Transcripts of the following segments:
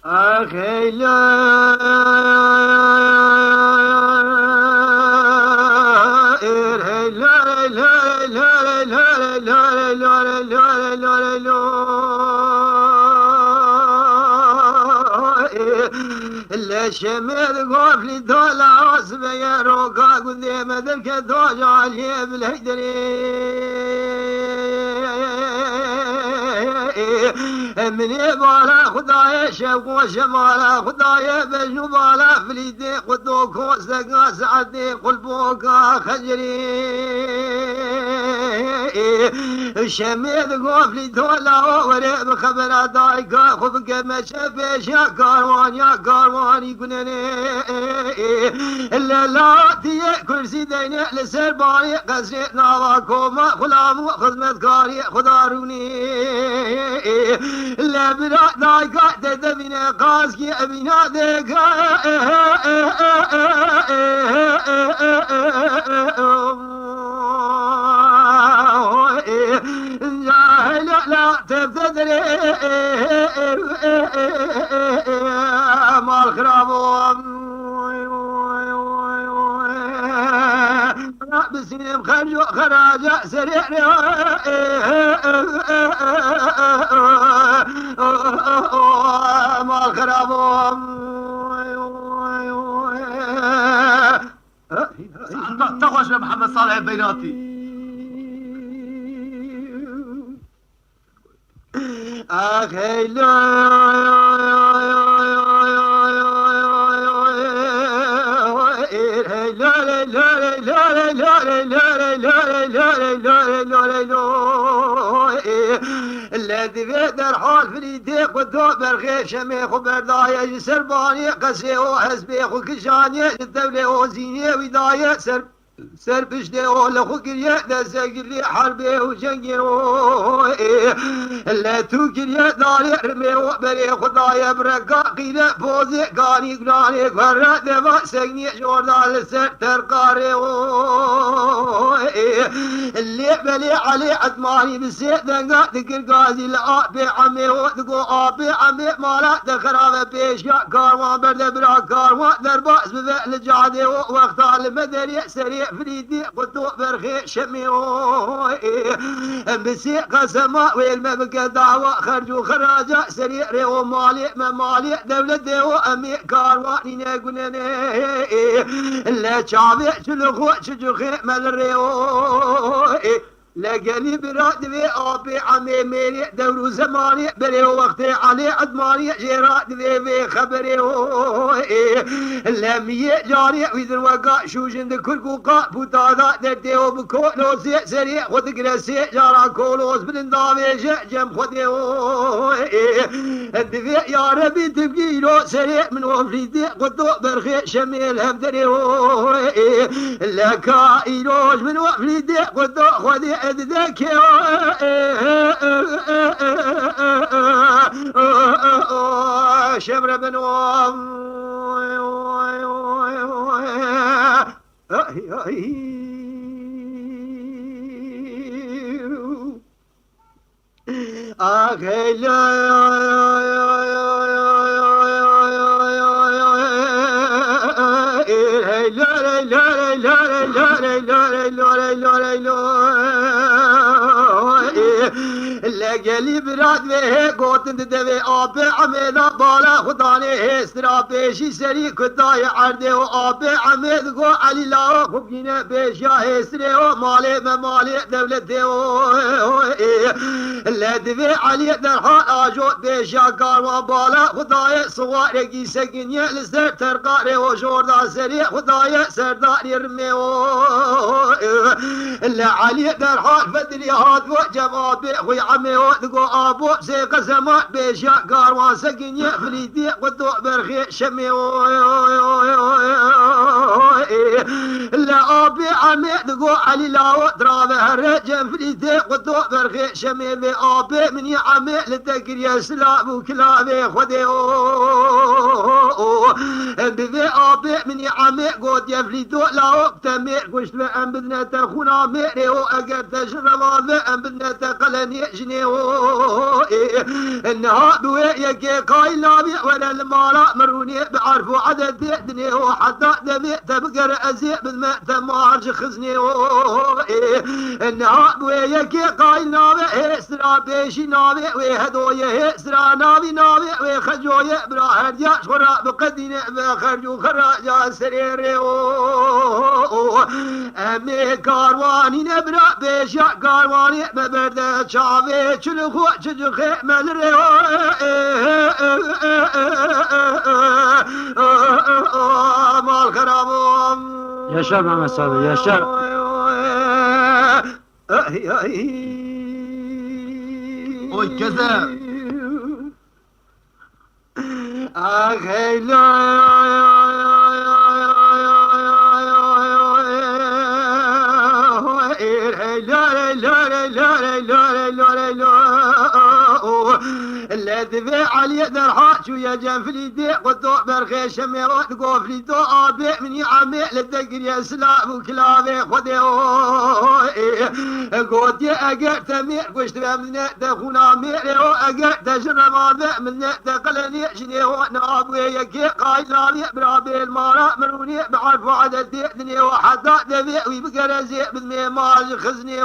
أخي لا الشمال قافلي دولا عصبة يا روكا قدام ذلك دوج عليه بالهجري من يبالا خدايا شوق وشمالا خدايا بجنوبالا فليدي قدوك وسقا سعدي قلبوكا خجري الشمال قافلي دولا وريب خبر دايكا خبك ما شافيش يا كاروان يا كاروان يقولني إلا لا تي كرسي ديني لسرباني قصري نواكوما خلام خدمة كاري خداروني لا برا دايكا تدبيني قاسكي أبينا ديكا لا تبتدري مال خرابون بسيم خرجوا خراجة سريع مال خرابون تخرج يا محمد صالح بيناتي أخي لا الذي في درحال فريدي قدو برخي شميخ وبرداية جسرباني قسي وحزبيخ وكشاني الدولة وزيني وداية سربشتي ولا خكريا دسقلي حربي وجنجي لا توكريا داري رمي وبري خدايا بركا قيلة فوزي قاني قراني قرر دفا سقني جوردان لسر ترقاري اللي بلي علي عدماني بسيء دنقا تكر قازي لآبي عمي ودقو آبي عمي مالا دخراب بيشا كاروان برد برا كاروان درباس بفعل جادي وقتا المدري سريع فريدي قدو برخي شميو بسيء قسما والمبكى دعوة خرجوا خراجة سريع ريو مالي مالي دولة ديو أمي كارواني نقولني لا شعبي شلخو شجوخي مال ريو لقلي براد في أبي عمي ميري دور زماني بري وقتي علي عدماني جيراد في خبري لمي جاري ويذر وقا شوشن دكل قوقا بوتادا درديو بكولوسي سريع خد قرسي جارا كولوس بلندامي جم خدي الدفي يا ربي تبقيلو سريع من وفريدي قدو برخي شميل هفدري لكا إيلوش من وفريدي قدو خدي ذاك شمر بن أخي لقلي براد به قوتن دبي آبي عميدا بالا خداني هسترا بيشي سري كداي عردي وآبي عميد قو علي لا خبينة بيشا هستري ومالي ممالي دولتي لدبي علي درحال آجو بيشا كاروان بالا خداي صوارقي سكنية لسر ترقاري وشوردا سري خداي سرداري رمي علي درحال فدري هاد وجمابي خوي عمي ودقو ابو سيق زمان بيشا كاروان سكنية فريدي قدو برخي شمي لا ابي عمي دقو علي لا درابه هرجم فريدي قدو برخي شمي ابي من يا عمي لتكر يا سلام وكلامي خدي بذي أبي من عمي قد يفلتو لا تمير قشت بأن بدنا تخونا ميري وأقر تشرب بأن بدنا تقلني جنيو إنها بوي يكي قايل نابي ولا المالا مروني بعرفو عدد دني وحتى دمي تبقر أزي بالما تمارج خزني إنها بوي يكي قايل نابي إسرا بيشي نابي ويهدوي إسرا نابي نابي ويخجوي براهد يا شغرا بقديني بخرجو خراجا سريري أمي كارواني نبرا بيشا كارواني مبرد شعبي چلخو چجخي ملري مال خرابو يشار محمد صالح يشار اوي كذا أخي لا الذي في علي ذرحات ويا جنفلي دي قطو برخيش ميروت قوفلي دو أبي من يعمي للذكر يا سلام وكلابي خذي قوتي أقر تمير قشت من تخونا ميري وأقر تجرم أبي من تقلني جني ونابي يكي قايلاني برابي المارا مروني بعرف عدد دني وحتى دبي ويبقر زي بدمي مال خزني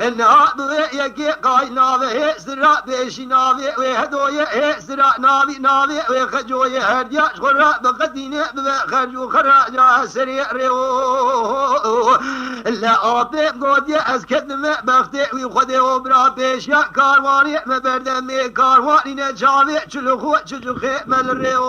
النابي يكي قايلاني سرا بيشي نابي ويهدوي سرا نابي نابي ويخجوي هرجا شغرا بقديني بخرجو خراجا سريع ريو لا أبي قودي أسكدم بختي ويخدي وبرا بيشا كارواني مبردمي كارواني نجامي چلخو چجخي ملريو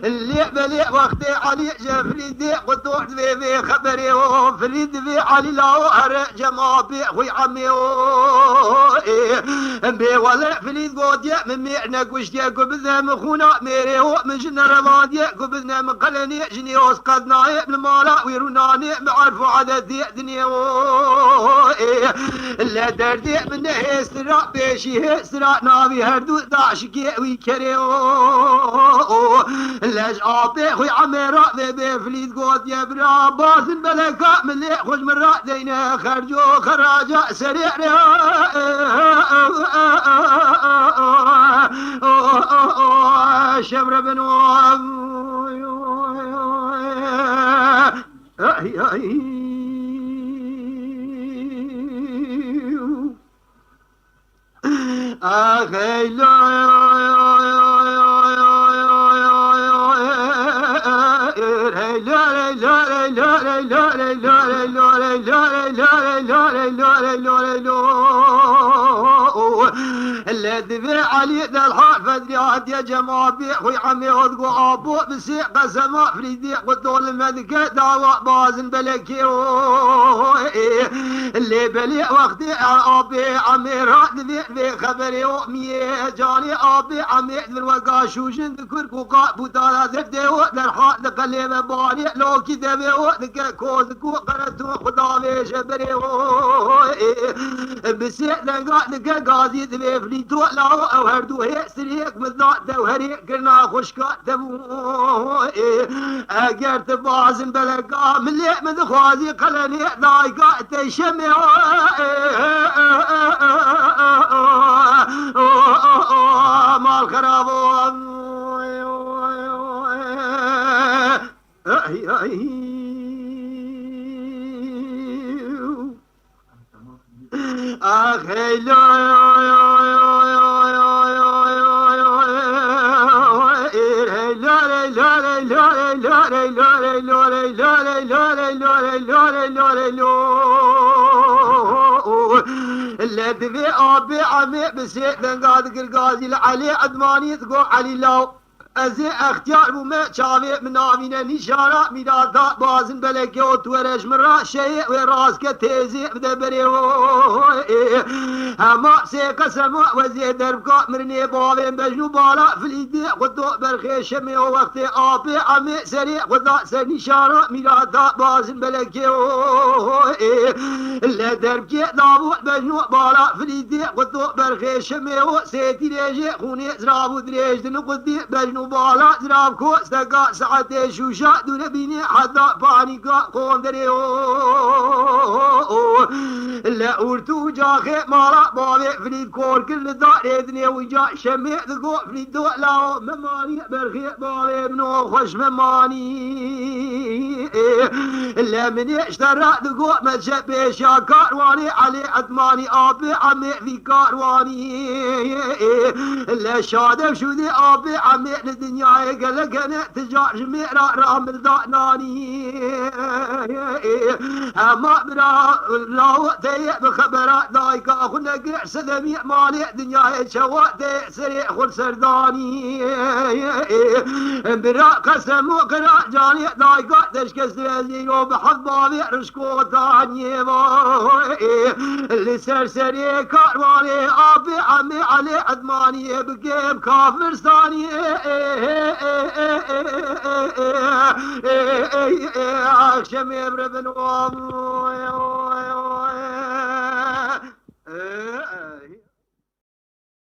اللي بلي وقتي علي جفريدي قطوع في خبري وفريد في علي لاو هرجا ما بي خوي عمي بي ولا فريد قودي من ميعنا قوشتي قبذنا مخونا ميري من جنة رمادي قبذنا من قلني جني وسقدنا ابن مالا ويروناني بعرفو عدد دنيا لا دردي من هسرا بيشي هسرا نابي هردو داشكي ويكريو لاج عابي خوي عميرا بي فليد قود يبرا باسن بلكا من لي خوش مرا دينا خرجو خراجا سريع شمر بنوام أخي لا الذي في علي ذا الحال فدري عاد يا جماعة بيخوي عمي وذقو أبو بسيق قسما فريدي قدول المذكة دعوة بازن بلكي اللي بلي وقتي أبي عمي راد في خبري ومي جاني أبي عمي ذي الوقاشوشن ذكر كوكا بوتالا ذبدي ودرحال ذقلي مباني لو كده بيوذكا كوذكو قرأتو خدامي شبري بسيق ذقا قاضي ذي فليتو لاو أو هردو هي سريك مذنات دوهري كرنا خوشكا تبو أقر تبازن بلقا ملي من خوازي قلني ضايقا تشمي مال خرابو أخي لا الذي في أبي عمي بسيط قاد قرقازي العلي عدماني تقول علي لاو از اختیار بومه چاوی منامینه نشانه میرادا بازن بلکه و تورش مرا شیع و راز که تیزی بده بری اما سی قسم و زی دربکا مرنی باوین بجنو بالا فلیدی خودو برخیشمی و وقت آبی عمی سری خدا سر نشانه میرادا بازن بلکه لدربکی دابو بجنو بالا فلیدی خودو برخیشمی و سیتی ریجی خونی زرابو دریج دنو خودی بجنو بالا زراب کو استقا ساعت شوشا دون بینی حدا پانیکا قوندری لا اورتو جاخي مالا بابي فريد كور كل دار ادني وجا شمي دقو فريد دو لا مماني برخي بابي منو خوش مماني لا من اشترى دقو مجبي شا كارواني علي عدماني ابي عمي في كارواني لا شادم شو دي ابي عمي الدنيا قالك انا تجار جميرا رامل داناني اما برا لو تي بخبرات دايكا اخونا قرع سدمي مالي دنيا شواتي سريع خل سرداني برا قسم وقرا جاني دايكا تشكس ترزيو بحظ بابي رشكو تاني اللي سرسري كارواني ابي عمي علي عدماني بقيم كافر ثاني شمي بربن